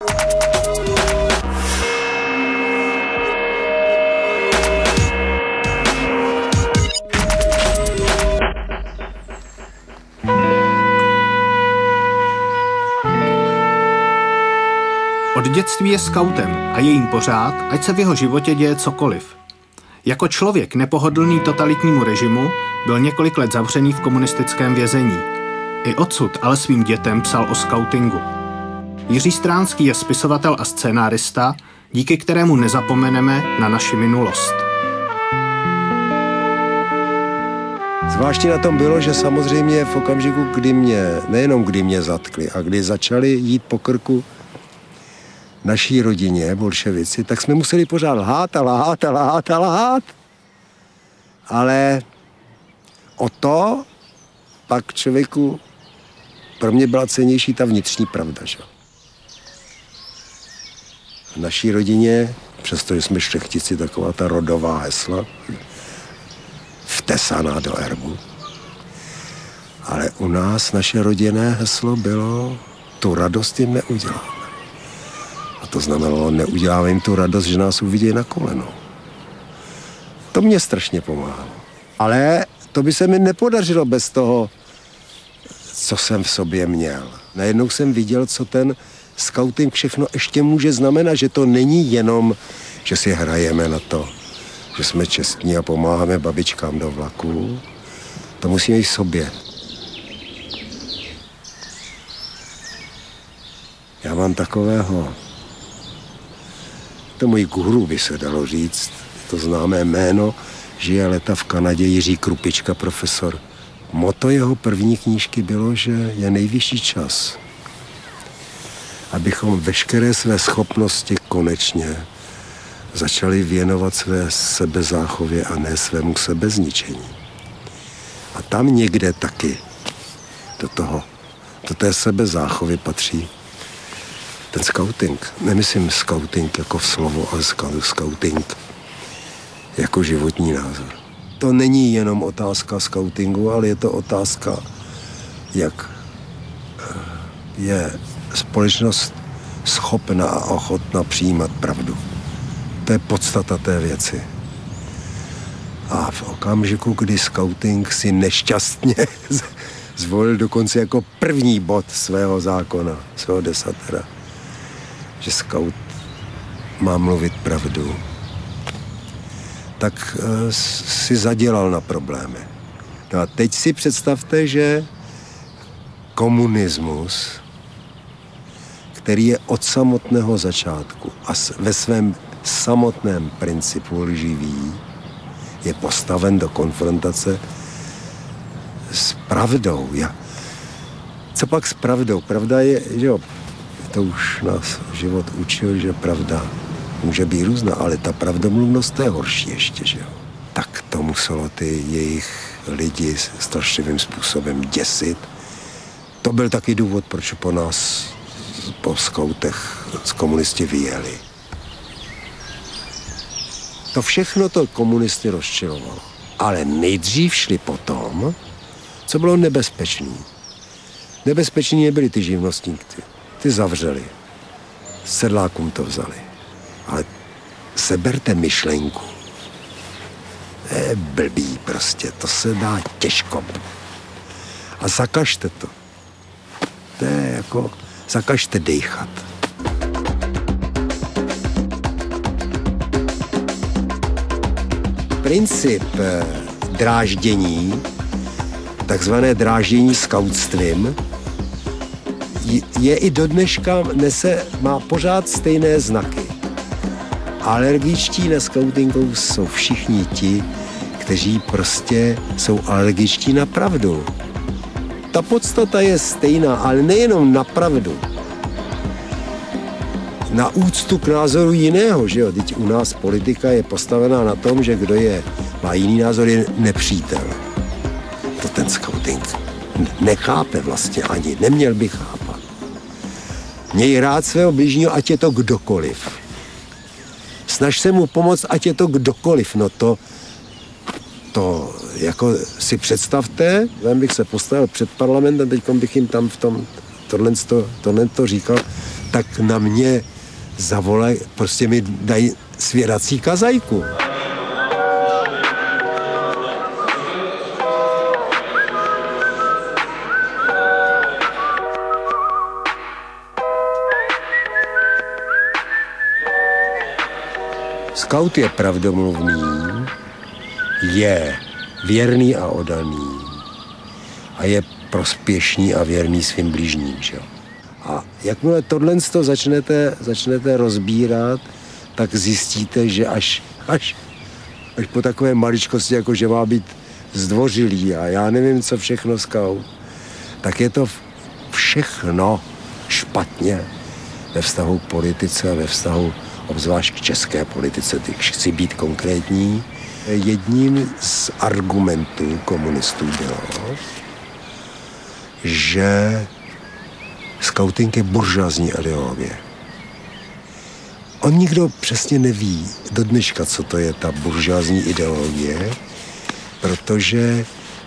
Od dětství je skautem a je jím pořád, ať se v jeho životě děje cokoliv. Jako člověk nepohodlný totalitnímu režimu byl několik let zavřený v komunistickém vězení. I odsud ale svým dětem psal o skautingu. Jiří Stránský je spisovatel a scénárista, díky kterému nezapomeneme na naši minulost. Zvláštní na tom bylo, že samozřejmě v okamžiku, nejenom kdy mě zatkli a kdy začali jít po krku naší rodině, bolševici, tak jsme museli pořád lhát a lhát a lhát a lhát. Ale o to pak člověku, pro mě byla cennější ta vnitřní pravda, že? V naší rodině, přestože jsme šlechtici, taková ta rodová hesla, vtesaná do erbu. Ale u nás naše rodinné heslo bylo, tu radost jim neuděláme. A to znamenalo, neuděláme jim tu radost, že nás uvidí na kolenou. To mě strašně pomáhalo. Ale to by se mi nepodařilo bez toho, co jsem v sobě měl. Najednou jsem viděl, co ten skauting všechno ještě může znamenat, že to není jenom, že si hrajeme na to, že jsme čestní a pomáháme babičkám do vlaku. To musíme i v sobě. Já mám takového, to můj guru by se dalo říct, to známé jméno, žije leta v Kanadě, Jiří Krupička, profesor. Motto jeho první knížky bylo, že je nejvyšší čas, abychom veškeré své schopnosti konečně začali věnovat své sebezáchově a ne svému sebezničení. A tam někde taky do té sebezáchovy patří ten skauting. Nemyslím skauting jako v slovo, ale skauting jako životní názor. To není jenom otázka skautingu, ale je to otázka, jak je společnost schopná a ochotná přijímat pravdu. To je podstata té věci. A v okamžiku, kdy skauting si nešťastně zvolil dokonce jako první bod svého zákona, svého desatera, že skaut má mluvit pravdu, tak si zadělal na problémy. No a teď si představte, že komunismus, který je od samotného začátku a ve svém samotném principu lživý, je postaven do konfrontace s pravdou. Co pak s pravdou? Pravda je, že jo, to už nás život učil, že pravda může být různá, ale ta pravdomluvnost to je horší ještě, že jo. Tak to muselo ty jejich lidi strašlivým způsobem děsit. To byl taky důvod, proč po nás, po skautech, z komunisti vyjeli. To všechno to komunisty rozčilovalo. Ale nejdřív šli po tom, co bylo nebezpečný. Nebezpeční nebyli ty živnostníky. Ty zavřeli. Sedlákům to vzali. Ale seberte myšlenku. To je blbý prostě. To se dá těžko. A zakažte to. To je jako zakažte dejchat. Princip dráždění, takzvané dráždění skautstvím, je i do dneška má pořád stejné znaky. Alergičtí na skautingu jsou všichni ti, kteří prostě jsou alergičtí na pravdu. Ta podstata je stejná, ale nejenom na pravdu. Na úctu k názoru jiného, že jo? Teď u nás politika je postavená na tom, že kdo má jiný názor, je nepřítel. To ten skauting nechápe vlastně ani, neměl by chápat. Měj rád svého bližního, ať je to kdokoliv. Snaž se mu pomoct, ať je to kdokoliv. No to jako si představte, bych se postavil před parlamentem, teď bych jim tam v tom tohle to říkal, tak na mě zavolají, prostě mi dají svěrací kazajku. Skaut je pravdomluvný, je věrný a oddaný a je prospěšný a věrný svým blížním. Že? A jakmile tohle začnete rozbírat, tak zjistíte, že až po takové maličkosti, jako že má být zdvořilý a já nevím, co všechno skaut, tak je to všechno špatně ve vztahu k politice a ve vztahu obzvlášť k české politice, když chci být konkrétní. Jedním z argumentů komunistů bylo, že skauting je buržoazní ideologie. On nikdo přesně neví do dneška, co to je ta buržoazní ideologie, protože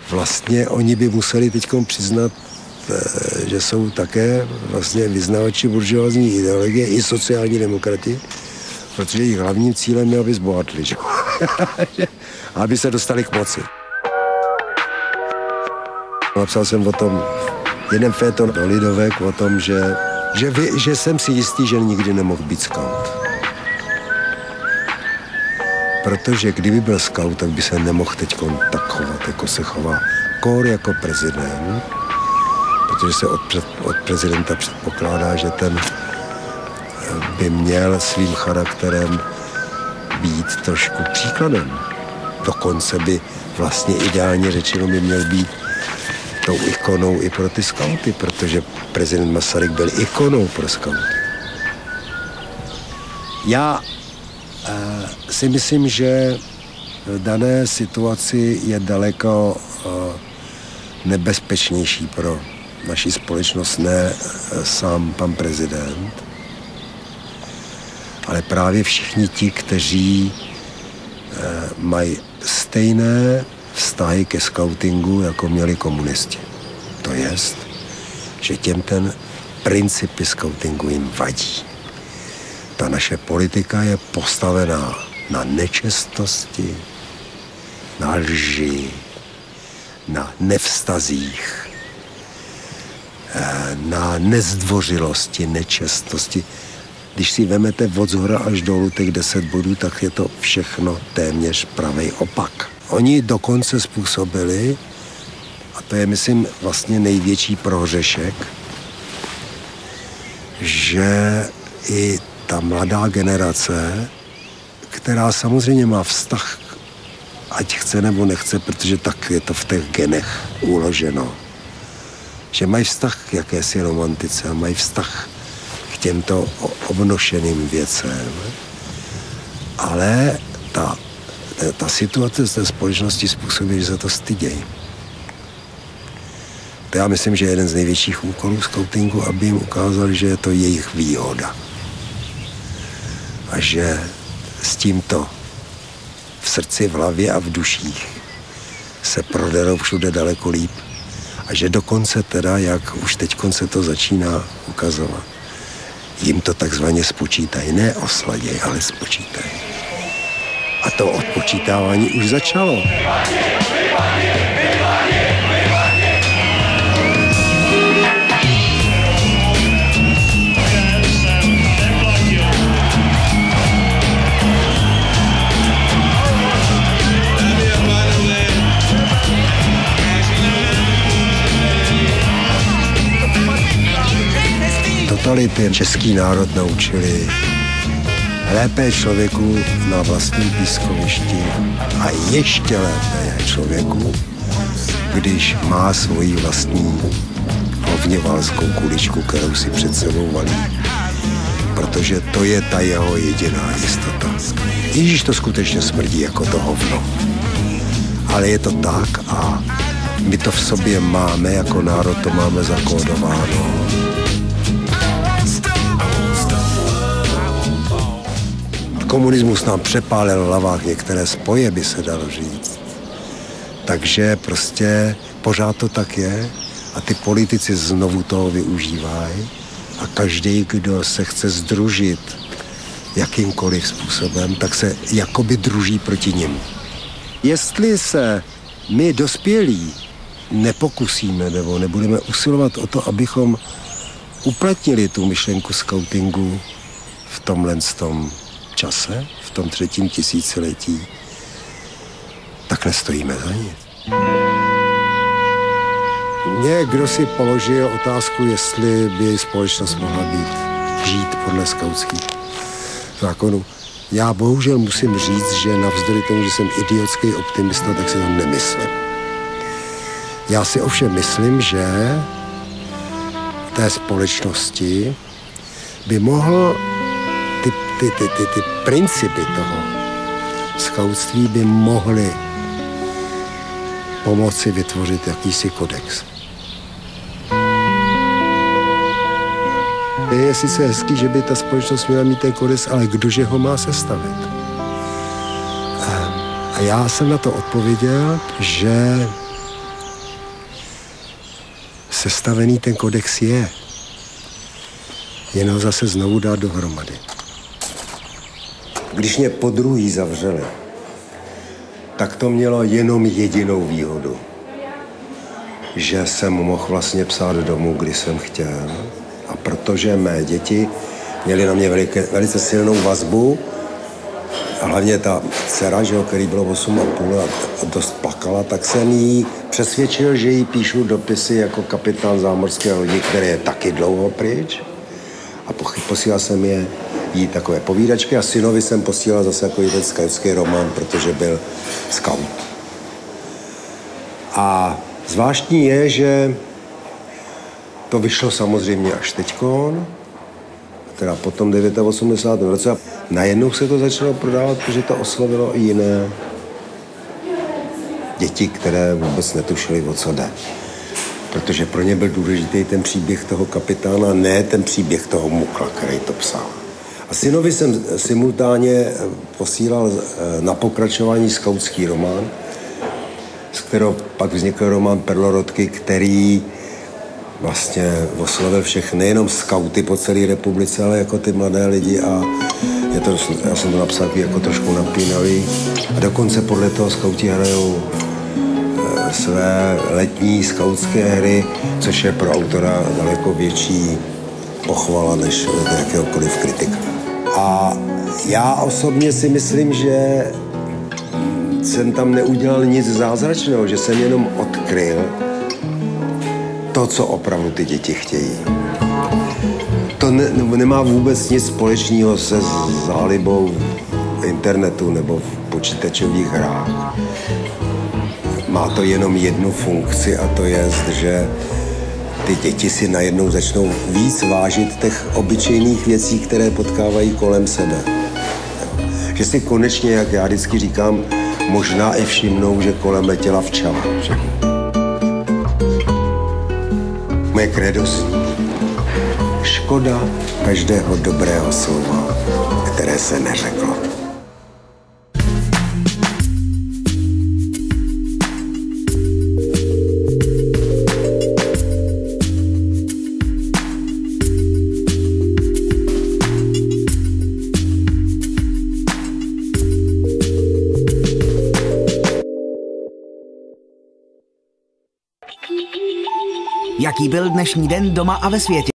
vlastně oni by museli teď přiznat, že jsou také vlastně vyznavači buržoazní ideologie i sociální demokrati, protože jejich hlavním cílem je, aby zbohatli, že? Aby se dostali k moci. Napsal jsem o tom jeden féton do Lidovek o tom, že jsem si jistý, že nikdy nemohl být skaut. Protože kdyby byl skaut, tak by se nemohl teď tak chovat, jako se chová kor jako prezident, protože se od prezidenta předpokládá, že ten by měl svým charakterem být trošku příkladem. Dokonce by vlastně ideálně řečeno by měl být tou ikonou i pro ty skauty, protože prezident Masaryk byl ikonou pro skauty. Já si myslím, že v dané situaci je daleko nebezpečnější pro naši společnost ne sám pan prezident, ale právě všichni ti, kteří mají stejné vztahy ke skautingu, jako měli komunisti. To jest, že těm ten principy skautingu jim vadí. Ta naše politika je postavená na nečestnosti, na lži, na nevztazích, na nezdvořilosti, nečestnosti. Když si vemete od zhora až dolů těch 10 bodů, tak je to všechno téměř pravý opak. Oni dokonce způsobili, a to je, myslím, vlastně největší prohřešek, že i ta mladá generace, která samozřejmě má vztah, ať chce nebo nechce, protože tak je to v těch genech uloženo, že mají vztah k jakési romantice a mají vztah k těmto obnošeným věcem, ale ta situace z té společnosti způsobí, že se to stydějí. To já myslím, že je jeden z největších úkolů skautingu, aby jim ukázali, že je to jejich výhoda. A že s tímto v srdci, v hlavě a v duších se proderou všude daleko líp. A že dokonce teda, jak už teď se to začíná ukazovat, jim to takzvaně spočítají. Ne osladěj, ale spočítají. A to odpočítávání už začalo. Totality český národ naučili lépe člověku na vlastním pískovišti a ještě lépe je člověku, když má svoji vlastní hovněvalskou kuličku, kterou si před sebou valí. Protože to je ta jeho jediná jistota. Ježíš to skutečně smrdí jako to hovno. Ale je to tak a my to v sobě máme, jako národ to máme zakódováno. Komunismus nám přepálil v hlavách některé spoje, by se dalo říct. Takže prostě pořád to tak je a ty politici znovu toho využívají, a každý, kdo se chce sdružit jakýmkoliv způsobem, tak se jakoby druží proti nim. Jestli se my dospělí nepokusíme nebo nebudeme usilovat o to, abychom uplatnili tu myšlenku skautingu v tomhle čase, v tom 3. tisíciletí, tak nestojíme za nic. Mě kdo si položil otázku, jestli by společnost mohla žít podle skautských zákonů. Já bohužel musím říct, že navzdory tomu, že jsem idiotský optimista, tak si to nemyslím. Já si ovšem myslím, že v té společnosti by mohl ty principy toho skautství by mohly pomoci vytvořit jakýsi kodex. Je sice hezký, že by ta společnost měla mít ten kodex, ale kdože ho má sestavit? A já jsem na to odpověděl, že sestavený ten kodex je. Jen ho zase znovu dát dohromady. Když mě podruhý zavřeli, tak to mělo jenom jedinou výhodu. Že jsem mohl vlastně psát domů, kdy jsem chtěl. A protože mé děti měly na mě velice silnou vazbu, a hlavně ta dcera, že, který bylo 8,5 a dost plakala, tak jsem jí přesvědčil, že jí píšu dopisy jako kapitán zámořské lodi, který je taky dlouho pryč. A posílal jsem jí takové povídačky a synovi jsem posílal zase jako jeden skautský román, protože byl skaut. A zvláštní je, že to vyšlo samozřejmě až teďkon, teda potom 89. roce a najednou se to začalo prodávat, protože to oslovilo i jiné děti, které vůbec netušily, o co jde. Protože pro ně byl důležitý ten příběh toho kapitána, ne ten příběh toho mukla, který to psal. A synovi jsem simultánně posílal na pokračování skautský román, z kterého pak vznikl román Perlorodky, který vlastně oslovil všechny, nejenom skauty po celé republice, ale jako ty mladé lidi a já jsem to napsal jako trošku napínavý. A dokonce podle toho skauti hrajou své letní skautské hry, což je pro autora daleko větší pochvala než jakéhokoliv kritika. A já osobně si myslím, že jsem tam neudělal nic zázračného, že jsem jenom odkryl to, co opravdu ty děti chtějí. To nemá vůbec nic společného se zálibou internetu nebo v počítačových hrách. Má to jenom jednu funkci a to je, že ty děti si najednou začnou víc vážit těch obyčejných věcí, které potkávají kolem sebe. Že si konečně, jak já vždycky říkám, možná i všimnou, že kolem letěla včela. Moje kredo zní: škoda každého dobrého slova, které se neřeklo. Jaký byl dnešní den doma a ve světě?